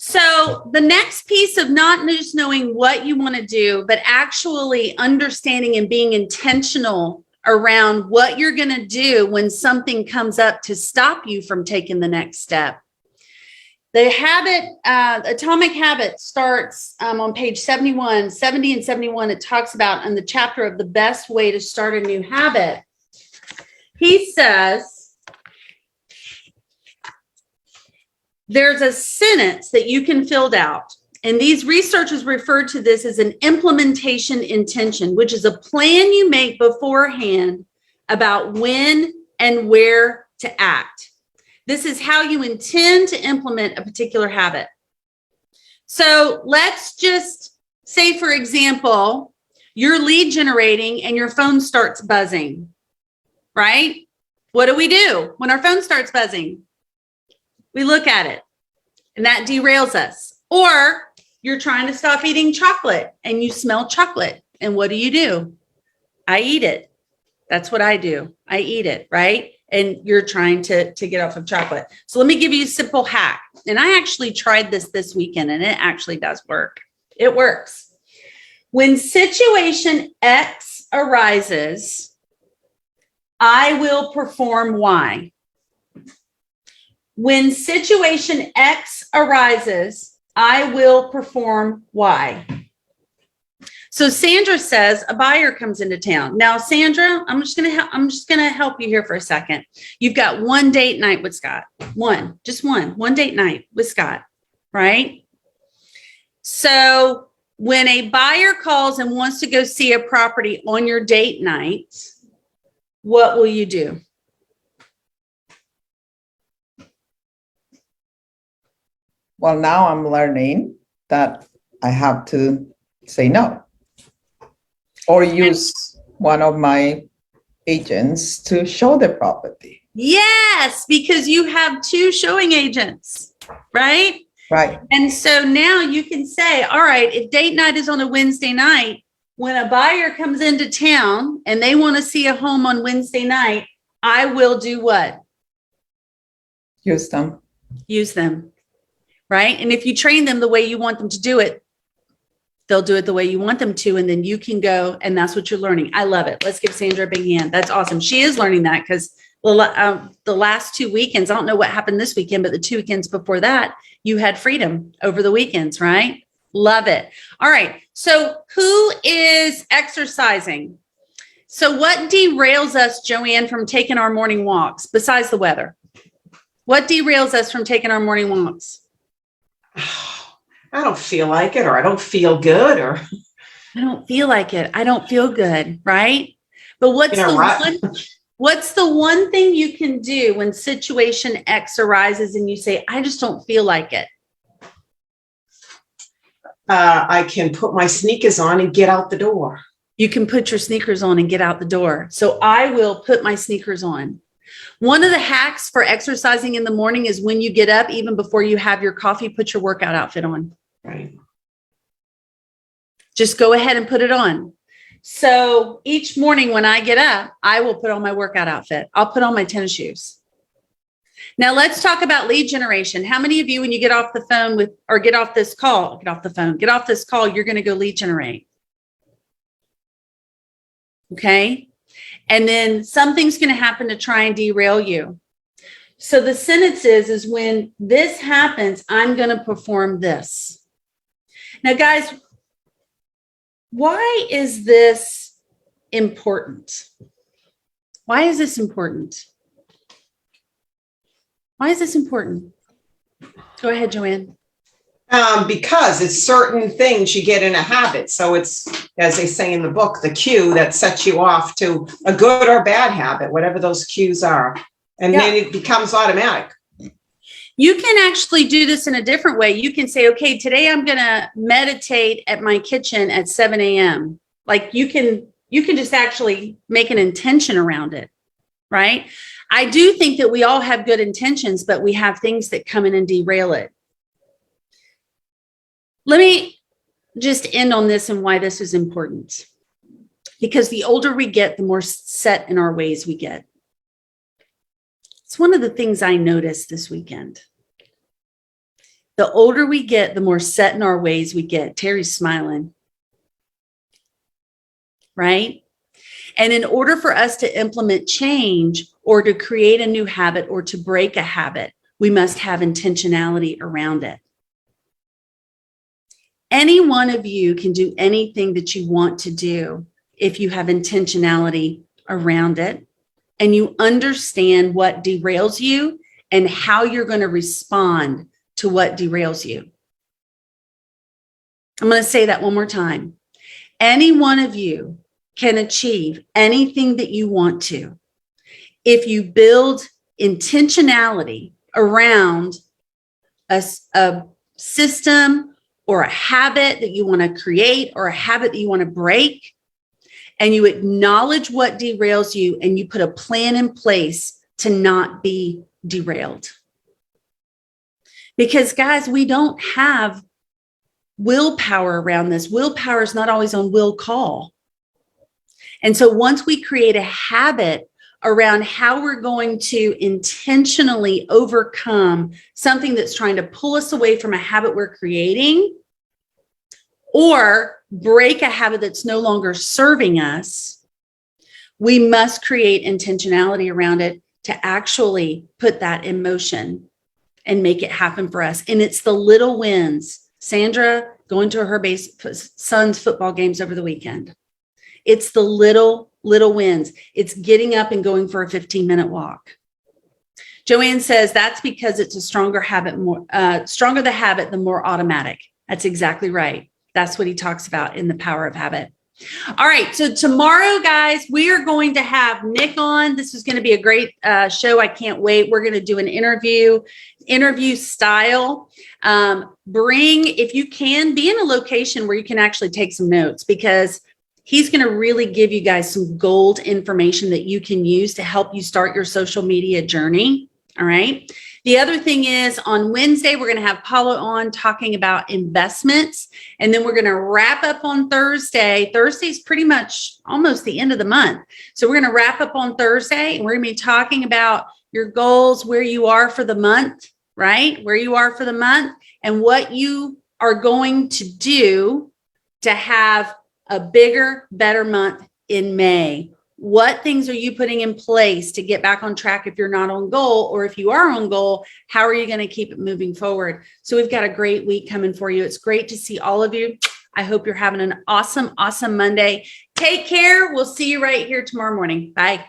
So the next piece of not just knowing what you want to do, but actually understanding and being intentional around what you're going to do when something comes up to stop you from taking the next step. The Atomic Habit starts on page 71, 70 and 71. It talks about in the chapter of the best way to start a new habit. He says, there's a sentence that you can fill out. And these researchers refer to this as an implementation intention, which is a plan you make beforehand about when and where to act. This is how you intend to implement a particular habit. So let's just say, for example, you're lead generating and your phone starts buzzing, right? What do we do when our phone starts buzzing? We look at it and that derails us. Or you're trying to stop eating chocolate and you smell chocolate. And what do? I eat it. That's what I do. I eat it, right? And you're trying to get off of chocolate. So let me give you a simple hack. And I actually tried this weekend and it actually does work. It works. When situation X arises, I will perform Y. When situation X arises, I will perform Y. So Sandra says a buyer comes into town. Now, Sandra, I'm just gonna help you here for a second. You've got one date night with Scott. One date night with Scott, right? So when a buyer calls and wants to go see a property on your date night, what will you do? Well, now I'm learning that I have to say no or use one of my agents to show the property. Yes, because you have two showing agents, right? Right. And so now you can say, all right, if date night is on a Wednesday night, when a buyer comes into town and they want to see a home on Wednesday night, I will do what? Use them. Use them. Right? And if you train them the way you want them to do it, they'll do it the way you want them to. And then you can go, and that's what you're learning. I love it. Let's give Sandra a big hand. That's awesome. She is learning that because the last 2 weekends, I don't know what happened this weekend, but the 2 weekends before that, you had freedom over the weekends, right? Love it. All right. So who is exercising? So what derails us, Joanne, from taking our morning walks besides the weather? What derails us from taking our morning walks? I don't feel like it, or I don't feel good, or I don't feel like it. I don't feel good, right? But what's the one thing you can do when situation X arises and you say, I just don't feel like it? I can put my sneakers on and get out the door. You can put your sneakers on and get out the door. So I will put my sneakers on. One of the hacks for exercising in the morning is when you get up, even before you have your coffee, put your workout outfit on. Right. Just go ahead and put it on. So each morning when I get up, I will put on my workout outfit. I'll put on my tennis shoes. Now let's talk about lead generation. How many of you, when you get off the phone get off this call, you're going to go lead generate? Okay. And then something's going to happen to try and derail you. So the sentence is when this happens, I'm going to perform this. Now, guys, why is this important? Why is this important? Why is this important? Go ahead, Joanne. Because it's certain things you get in a habit. So it's, as they say in the book, the cue that sets you off to a good or bad habit, whatever those cues are. And then it becomes automatic. You can actually do this in a different way. You can say, okay, today I'm going to meditate at my kitchen at 7 a.m. Like you can just actually make an intention around it, right? I do think that we all have good intentions, but we have things that come in and derail it. Let me just end on this and why this is important. Because the older we get, the more set in our ways we get. It's one of the things I noticed this weekend. The older we get, the more set in our ways we get. Terry's smiling. Right? And in order for us to implement change or to create a new habit or to break a habit, we must have intentionality around it. Any one of you can do anything that you want to do if you have intentionality around it and you understand what derails you and how you're going to respond to what derails you. I'm going to say that one more time. Any one of you can achieve anything that you want to if you build intentionality around a system or a habit that you want to create or a habit that you want to break, and you acknowledge what derails you and you put a plan in place to not be derailed. Because guys, we don't have willpower around this. Willpower is not always on will call. And so once we create a habit around how we're going to intentionally overcome something that's trying to pull us away from a habit we're creating or break a habit that's no longer serving us, we must create intentionality around it to actually put that in motion and make it happen for us. And it's the little wins. Sandra going to her son's football games over the weekend. It's the little wins. It's getting up and going for a 15-minute walk. Joanne says that's because it's a stronger habit, stronger the habit, the more automatic. That's exactly right. That's what he talks about in The Power of Habit. All right. So tomorrow, guys, we are going to have Nick on. This is going to be a great show. I can't wait. We're going to do an interview style. If you can, be in a location where you can actually take some notes, because he's going to really give you guys some gold information that you can use to help you start your social media journey. All right. The other thing is on Wednesday, we're going to have Paula on talking about investments. And then we're going to wrap up on Thursday. Thursday's pretty much almost the end of the month. So we're going to wrap up on Thursday and we're going to be talking about your goals, where you are for the month, right? Where you are for the month and what you are going to do to have a bigger, better month in May. What things are you putting in place to get back on track if you're not on goal? Or if you are on goal, how are you going to keep it moving forward? So we've got a great week coming for you. It's great to see all of you. I hope you're having an awesome, awesome Monday. Take care. We'll see you right here tomorrow morning. Bye.